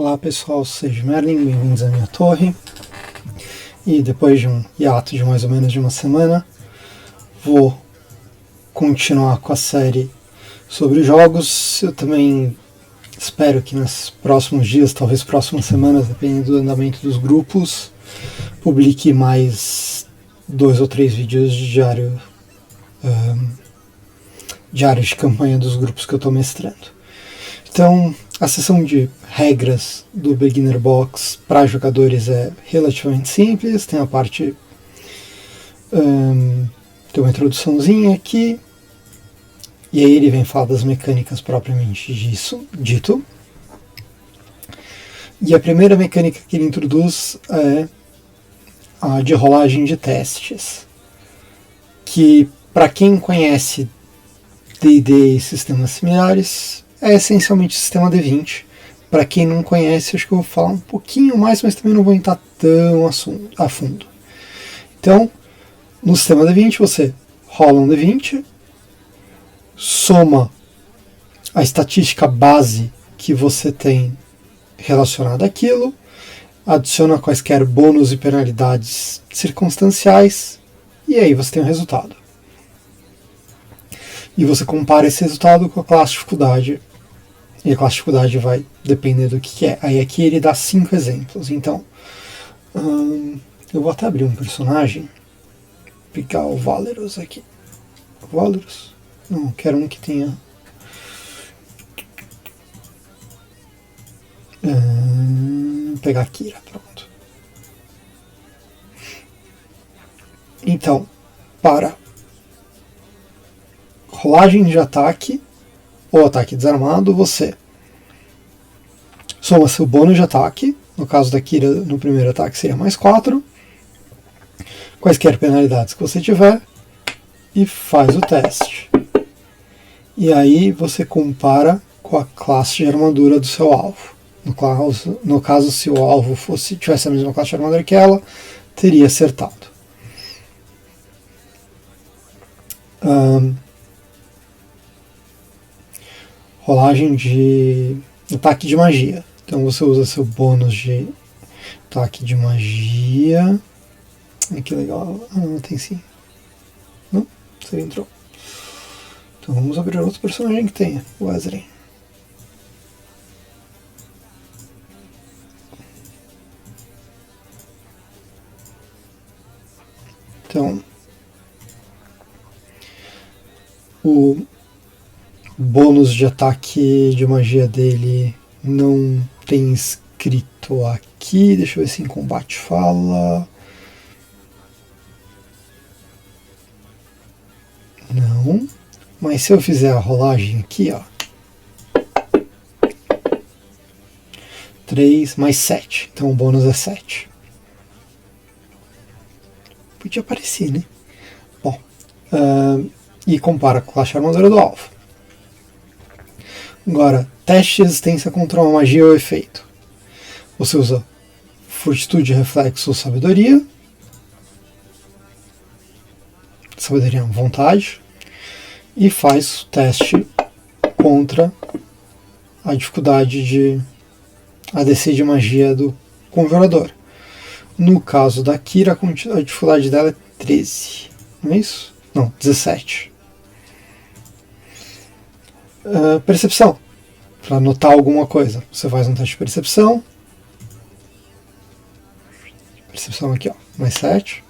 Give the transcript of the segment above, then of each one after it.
Olá pessoal, seja Merlin, bem-vindos à minha torre. E depois de um hiato de mais ou menos de uma semana, vou continuar com a série sobre jogos. Eu também espero que nos próximos dias, talvez próximas semanas, dependendo do andamento dos grupos, publique mais 2 ou 3 vídeos de diário de campanha dos grupos que eu estou mestrando. Então, a sessão de regras do Beginner Box para jogadores é relativamente simples. Tem a parte... tem uma introduçãozinha aqui. E aí ele vem falar das mecânicas propriamente dito. E a primeira mecânica que ele introduz é a de rolagem de testes. Que, para quem conhece D&D e sistemas similares, é essencialmente o sistema D20. Para quem não conhece, acho que eu vou falar um pouquinho mais, mas também não vou entrar tão a fundo. Então, no sistema D20, você rola um D20, soma a estatística base que você tem relacionada àquilo, adiciona quaisquer bônus e penalidades circunstanciais, e aí você tem o resultado. E você compara esse resultado com a classe de dificuldade. E a classe de dificuldade vai depender do que é. Aí aqui ele dá 5 exemplos. Então, eu vou até abrir um personagem. Pegar o Valerus aqui. Valerus? Não, quero um que tenha... pegar a Kira, pronto. Então, para rolagem de ataque ou ataque desarmado, você soma seu bônus de ataque. No caso da Kira, no primeiro ataque seria mais 4. Quaisquer penalidades que você tiver, e faz o teste. E aí você compara com a classe de armadura do seu alvo. No caso, se o alvo tivesse a mesma classe de armadura que ela, teria acertado. Rolagem de ataque de magia. Então você usa seu bônus de ataque de magia. Que legal. Não tem sim. Não? Você entrou. Então vamos abrir outro personagem que tenha. O Wesley. Então, o bônus de ataque de magia dele não tem escrito aqui. Deixa eu ver se em combate fala. Não. Mas se eu fizer a rolagem aqui, ó. 3 mais 7. Então o bônus é 7. Podia aparecer, né? Bom. E compara com a classe de armadura do alvo. Agora, teste de resistência contra uma magia ou efeito. Você usa fortitude, reflexo ou sabedoria. Sabedoria não, vontade. E faz o teste contra a dificuldade de ADC de magia do conjurador. No caso da Kira, a dificuldade dela é 13. Não é isso? Não, 17. Percepção. Para notar alguma coisa. Você faz um teste de percepção. Percepção aqui, ó. Mais 7.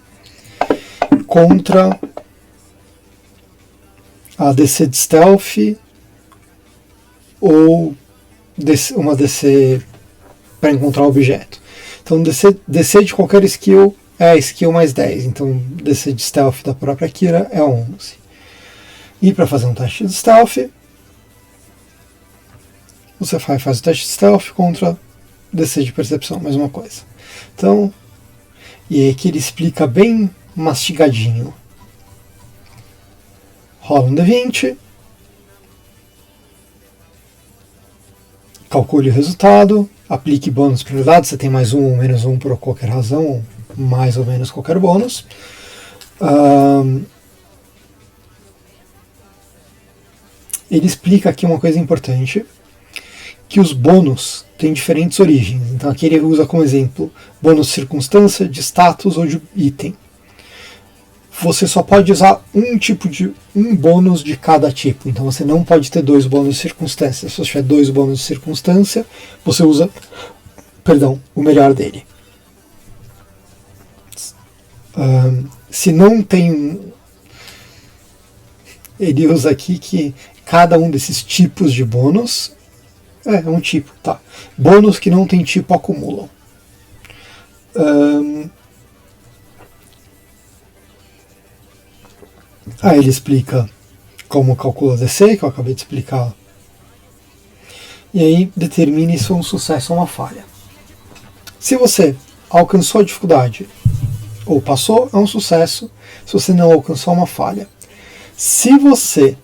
Contra a DC de Stealth ou uma DC para encontrar objeto. Então DC de qualquer skill é a skill mais 10. Então DC de Stealth da própria Kira é 11. E para fazer um teste de Stealth, você faz o teste de Stealth contra DC de Percepção, mesma coisa. Então, e aí que ele explica bem mastigadinho. Rola um D20, calcule o resultado, aplique bônus prioridade, você tem mais 1 ou menos 1 por qualquer razão, ou mais ou menos qualquer bônus. Ele explica aqui uma coisa importante, que os bônus têm diferentes origens. Então aqui ele usa como exemplo bônus de circunstância, de status ou de item. Você só pode usar um bônus de cada tipo. Então você não pode ter 2 bônus de circunstância. Se você tiver 2 bônus de circunstância, você usa, o melhor dele. Se não tem, ele usa aqui que cada um desses tipos de bônus é um tipo, tá? Bônus que não tem tipo acumulam. Aí ele explica como calcula DC, que eu acabei de explicar. E aí determine se é um sucesso ou uma falha. Se você alcançou a dificuldade ou passou, é um sucesso. Se você não alcançou, é uma falha. Se você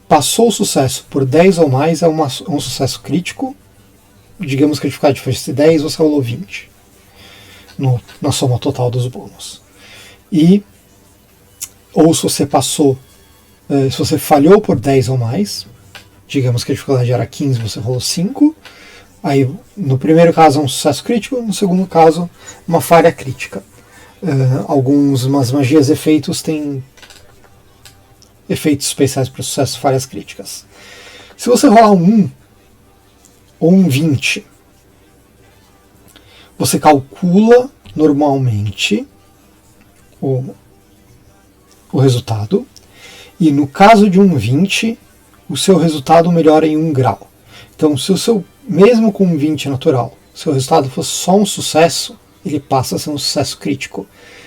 passou o sucesso por 10 ou mais, é um sucesso crítico. Digamos que a dificuldade fosse 10, você rolou 20 na soma total dos bônus. Ou se você passou, se você falhou por 10 ou mais, digamos que a dificuldade era 15, você rolou 5, aí no primeiro caso é um sucesso crítico, no segundo caso uma falha crítica. Algumas magias e efeitos têm efeitos especiais para sucesso e falhas críticas. Se você rolar um 1 ou um 20, você calcula normalmente o resultado, e no caso de um 20, o seu resultado melhora em 1 grau. Então, se mesmo com um 20 natural, seu resultado fosse só um sucesso, ele passa a ser um sucesso crítico.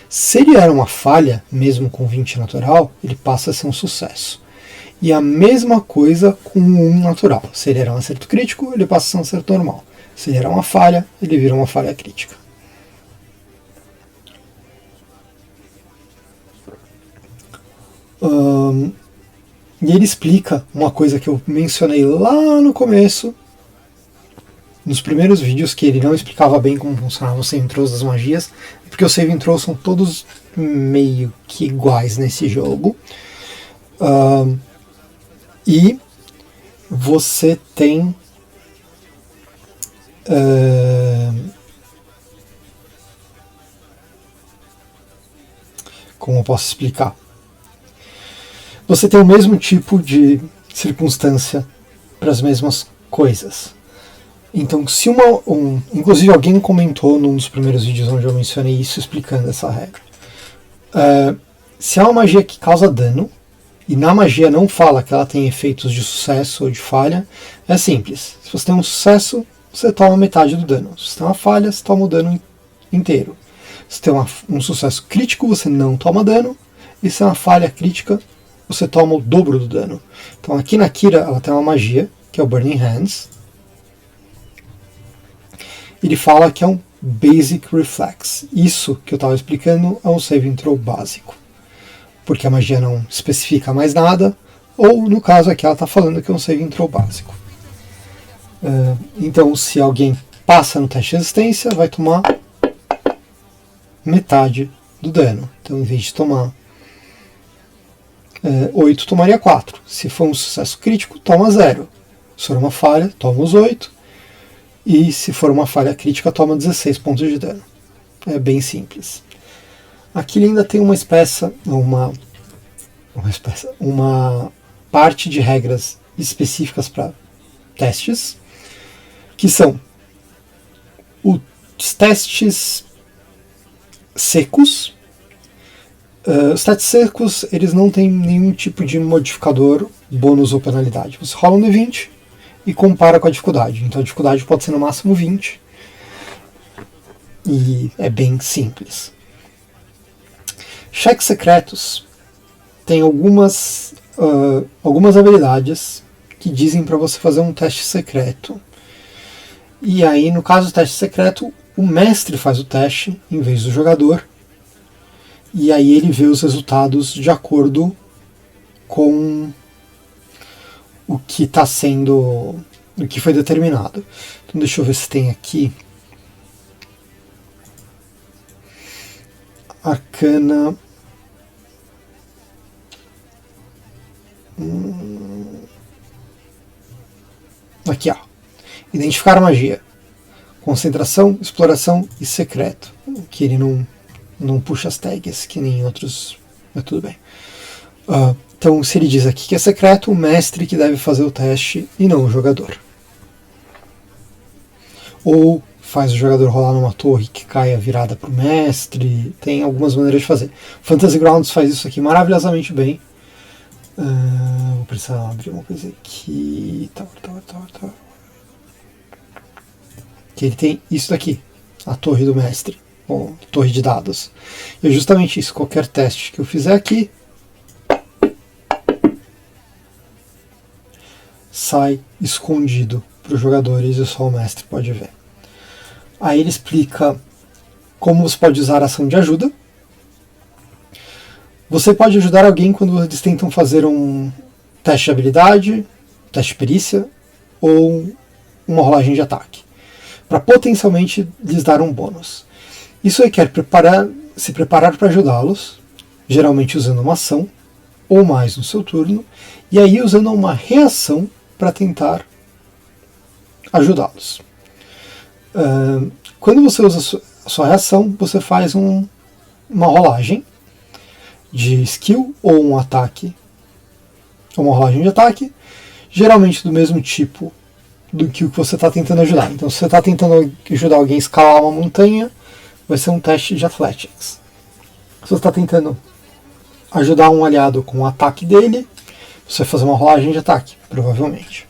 Se ele era uma falha, mesmo com 20 natural, ele passa a ser um sucesso. E a mesma coisa com um 1 natural. Se ele era um acerto crítico, ele passa a ser um acerto normal. Se ele era uma falha, ele vira uma falha crítica. E ele explica uma coisa que eu mencionei lá no começo, nos primeiros vídeos, que ele não explicava bem como funcionavam os save intros das magias, porque os save intros são todos meio que iguais nesse jogo. E você tem como eu posso explicar? Você tem o mesmo tipo de circunstância para as mesmas coisas. Então, se inclusive alguém comentou num dos primeiros vídeos onde eu mencionei isso, explicando essa regra. Se é uma magia que causa dano, e na magia não fala que ela tem efeitos de sucesso ou de falha, é simples. Se você tem um sucesso, você toma metade do dano. Se você tem uma falha, você toma o dano inteiro. Se tem um sucesso crítico, você não toma dano, e se é uma falha crítica, você toma o dobro do dano. Então aqui na Kira ela tem uma magia, que é o Burning Hands. Ele fala que é um Basic Reflex. Isso que eu estava explicando é um save throw básico. Porque a magia não especifica mais nada, ou no caso aqui ela está falando que é um save throw básico. Então se alguém passa no teste de resistência, vai tomar metade do dano. Então em vez de tomar 8, tomaria 4. Se for um sucesso crítico, toma 0. Se for uma falha, toma os 8. E se for uma falha crítica, toma 16 pontos de dano. É bem simples. Aqui ele ainda tem uma parte de regras específicas para testes, que são os testes secos. Os testes secos, eles não têm nenhum tipo de modificador, bônus ou penalidade. Você rola um D20 e compara com a dificuldade. Então a dificuldade pode ser no máximo 20. E é bem simples. Cheques secretos tem algumas habilidades que dizem para você fazer um teste secreto. E aí, no caso do teste secreto, o mestre faz o teste em vez do jogador. E aí ele vê os resultados de acordo com o que está sendo, o que foi determinado. Então deixa eu ver se tem aqui. Arcana. Aqui, ó. Identificar magia. Concentração, exploração e secreto. Que ele não puxa as tags, que nem outros, mas tudo bem. Então, se ele diz aqui que é secreto, o mestre que deve fazer o teste e não o jogador. Ou faz o jogador rolar numa torre que caia virada para o mestre. Tem algumas maneiras de fazer. Fantasy Grounds faz isso aqui maravilhosamente bem. Vou precisar abrir uma coisa aqui. Tá. Que ele tem isso daqui, a torre do mestre, ou torre de dados. E é justamente isso. Qualquer teste que eu fizer aqui sai escondido para os jogadores e só o mestre pode ver. Aí ele explica como você pode usar a ação de ajuda. Você pode ajudar alguém quando eles tentam fazer um teste de habilidade, teste de perícia ou uma rolagem de ataque, para potencialmente lhes dar um bônus. Isso requer se preparar para ajudá-los, geralmente usando uma ação ou mais no seu turno, e aí usando uma reação para tentar ajudá-los. Quando você usa a sua reação, você faz uma rolagem de skill ou um ataque, ou uma rolagem de ataque, geralmente do mesmo tipo do que o que você está tentando ajudar. Então, se você está tentando ajudar alguém a escalar uma montanha, vai ser um teste de Athletics. Se você está tentando ajudar um aliado com o ataque dele, você vai fazer uma rolagem de ataque, provavelmente.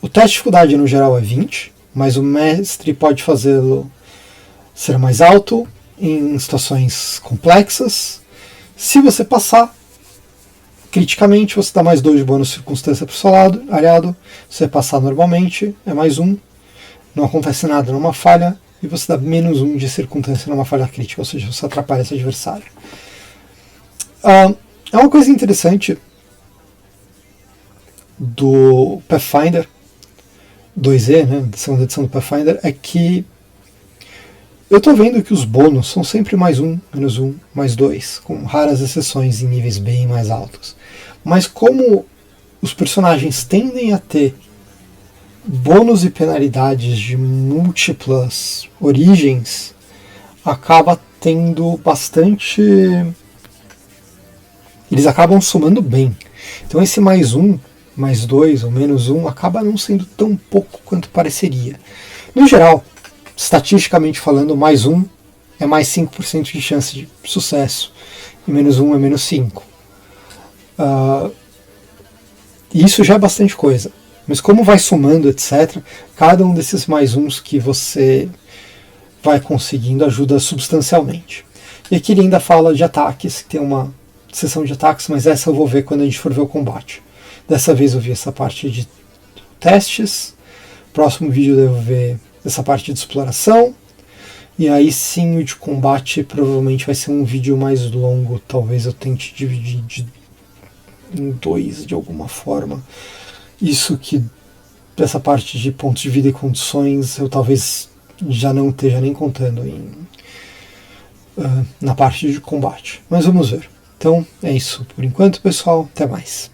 O teste de dificuldade no geral é 20, mas o mestre pode fazê-lo ser mais alto em situações complexas. Se você passar criticamente, você dá mais 2 de bônus de circunstância para o seu aliado. Se você passar normalmente, é mais 1. Não acontece nada numa falha. E você dá menos 1 de circunstância numa falha crítica, ou seja, você atrapalha esse adversário. É uma coisa interessante do Pathfinder 2E, né, da segunda edição do Pathfinder, é que eu estou vendo que os bônus são sempre mais 1, menos 1, mais 2, com raras exceções em níveis bem mais altos. Mas como os personagens tendem a ter bônus e penalidades de múltiplas origens, acaba tendo bastante... Eles acabam somando bem. Então esse mais 1, mais 2 ou menos 1 acaba não sendo tão pouco quanto pareceria. No geral, estatisticamente falando, mais 1 é mais 5% de chance de sucesso e menos 1 é menos 5. Isso já é bastante coisa. Mas como vai somando, etc., cada um desses mais uns que você vai conseguindo ajuda substancialmente. E aqui ele ainda fala de ataques, que tem uma seção de ataques, mas essa eu vou ver quando a gente for ver o combate. Dessa vez eu vi essa parte de testes, próximo vídeo eu devo ver essa parte de exploração, e aí sim o de combate provavelmente vai ser um vídeo mais longo, talvez eu tente dividir em 2 de alguma forma. Isso que essa parte de pontos de vida e condições eu talvez já não esteja nem contando na parte de combate, mas vamos ver. Então é isso por enquanto, pessoal, até mais.